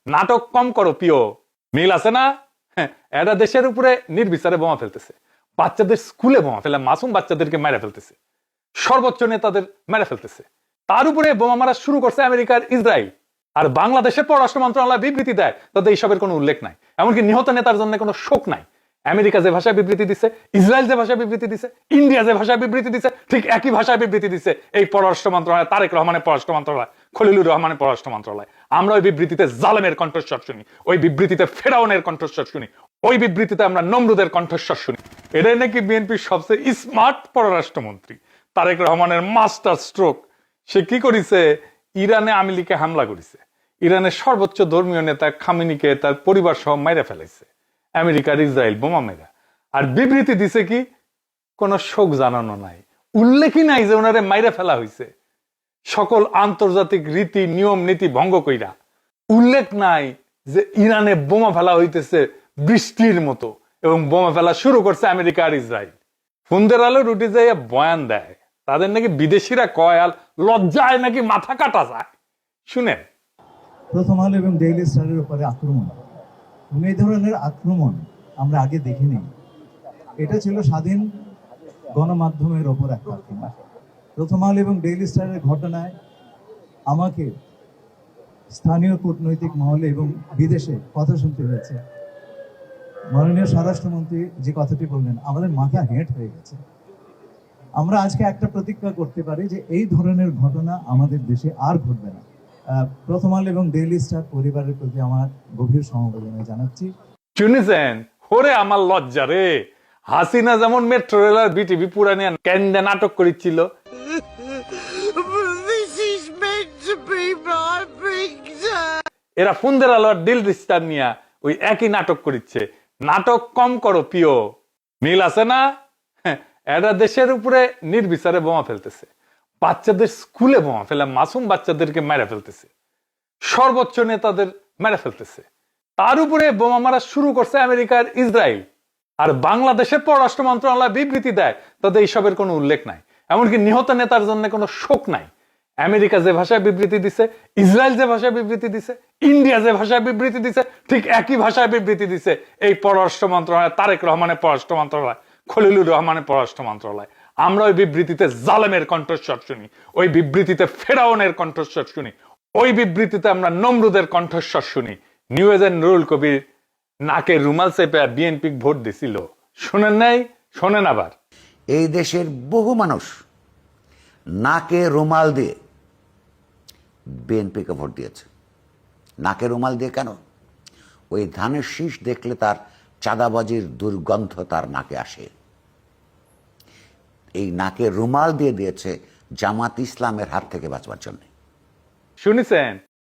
নাটক কম করো প্রিয়। মিল আছে না? এটা দেশের উপরে নির্বিচারে বোমা ফেলতেছে, বাচ্চাদের স্কুলে বোমা ফেলে, মাসুম বাচ্চাদেরকে মেরে ফেলতেছে, সর্বোচ্চ নেতাদের মেরে ফেলতেছে। তার উপরে বোমা মারা শুরু করছে আমেরিকার ইসরায়েল। আর বাংলাদেশের পররাষ্ট্র মন্ত্রণালয় বিবৃতি দেয়, তাতে এইসবের কোনো উল্লেখ নাই, এমনকি নিহত নেতার জন্য কোনো শোক নাই। আমেরিকা যে ভাষায় বিবৃতি দিছে, ইসরায়েল যে ভাষায় বিবৃতি দিছে, ইন্ডিয়া যে ভাষায় বিবৃতি দিছে, ঠিক একই ভাষায় বিবৃতি দিছে এই পররাষ্ট্র মন্ত্রণালয়, তারেক রহমানের পররাষ্ট্র মন্ত্রণালয়, খলিলুর রহমানের পররাষ্ট্র মন্ত্রণালয়। আমরা ওই বিবৃতিতে জালেমের কণ্ঠস্বর শুনি, ওই বিবৃতিতে ফেরাউনের কণ্ঠস্বর শুনি, ওই বিবৃতিতে আমরা নমরুদের কণ্ঠস্বর শুনি। এটাই নাকি বিএনপির সবচেয়ে স্মার্ট পররাষ্ট্রমন্ত্রী তারেক রহমানের মাস্টার স্ট্রোক। সে কি করেছে? ইরানে আওয়ামী লীগে হামলা করেছে, ইরানের সর্বোচ্চ ধর্মীয় নেতা খামেনিকে তার পরিবার সহ মাইরা ফেলাইছে আমেরিকার ইসরায়েল বোমা মেরা। আর বিবৃতি দিছে কি? কোন শোক জানানো নাই, উল্লেখই নাই যে ওনারে মাইরা ফেলা হয়েছে। সকল আন্তর্জাতিক রীতি নিয়ম নীতি ভঙ্গ কইরা উল্লেখ নাই যে ইরানে বোমা ফেলা হইতেছে বৃষ্টির মতো, এবং বোমা ফেলা শুরু করছে আমেরিকা আর ইসরায়েল। ফুন্দের আলো রুটি যাইয়া বয়ান দেয়, তাদের নাকি বিদেশিরা কয় আর লজ্জায় নাকি মাথা কাটা যায়। শুনেন। প্রথম আলো এবং ডেইলি স্টারের উপরে আক্রমণ, এই ধরনের আক্রমণ আমরা আগে দেখিনি। এটা ছিল স্বাধীন গণমাধ্যমের ওপর একটা আক্রমণ। প্রথম আলো এবং ডেইলি স্টারের ঘটনায় আমাকে স্থানীয় কূটনৈতিক মহলে এবং বিদেশে কথা শুনতে হয়েছে। মাননীয় স্বরাষ্ট্রমন্ত্রী যে কথাটি বললেন, আমাদের মাথা হেঁট হয়ে গেছে। আমরা আজকে একটা প্রতিজ্ঞা করতে পারি যে এই ধরনের ঘটনা আমাদের দেশে আর ঘটবে না। প্রথম আলো এবং ডেইলি স্টার পরিবারের প্রতি আমার গভীর সমবেদনা জানাচ্ছি। শুনেছেন? ওরে আমার লজ্জা রে! হাসিনা যেমন মেট্রো রেল আর বিটিভি পুরানিয়া কেন্দ্রে নাটক করেছিল, এরা ফুন্দের আলো আর ডিল রিস্টার নিয়ে ওই একই নাটক করিচ্ছে। নাটক কম করো প্রিয়। মিল আছে না? এটা দেশের উপরে নির্বিচারে বোমা ফেলতেছে, বাচ্চাদের স্কুলে বোমা ফেলে, মাসুম বাচ্চাদেরকে মেরে ফেলতেছে, সর্বোচ্চ নেতাদের মেরে ফেলতেছে। তার উপরে বোমা মারা শুরু করছে আমেরিকার ইসরায়েল। আর বাংলাদেশের পররাষ্ট্র মন্ত্রণালয় বিবৃতি দেয়, তাতে এইসবের কোনো উল্লেখ নাই, এমনকি নিহত নেতার জন্য কোনো শোক নাই। আমেরিকা যে ভাষায় বিবৃতি দিছে, ইসরায়েল যে ভাষায় বিবৃতি দিছে, ইন্ডিয়া যে ভাষায় বিবৃতি দিছে, ঠিক একই ভাষায় বিবৃতি দিছে এই পররাষ্ট্র মন্ত্রণালয়, তারেক রহমানের পররাষ্ট্র মন্ত্রণালয়, খলিলুর রহমানের পররাষ্ট্র মন্ত্রণালয়। আমরা ওই বিবৃতিতে জালেমের কণ্ঠস্বর শুনি, ওই বিবৃতিতে ফেরাউনের কণ্ঠস্বর শুনি, ওই বিবৃতিতে আমরা নমরুদের কণ্ঠস্বর শুনি। নিউ এজেন্ট নুরুল কবির নাকে রুমাল চেপে বিএনপি ভোট দিছিল, শোনেন নাই? শোনেন আবার। এই দেশের বহু মানুষ নাকে রুমাল দিয়ে বিএনপিকে ভোট দিয়েছে। নাকে রুমাল দিয়ে কেন? ওই ধানের শীষ দেখলে তার চাঁদাবাজির দুর্গন্ধ তার নাকে আসে। এই নাকে রুমাল দিয়ে দিয়েছে জামাত ইসলামের হাত থেকে বাঁচবার জন্য। শুনেছেন?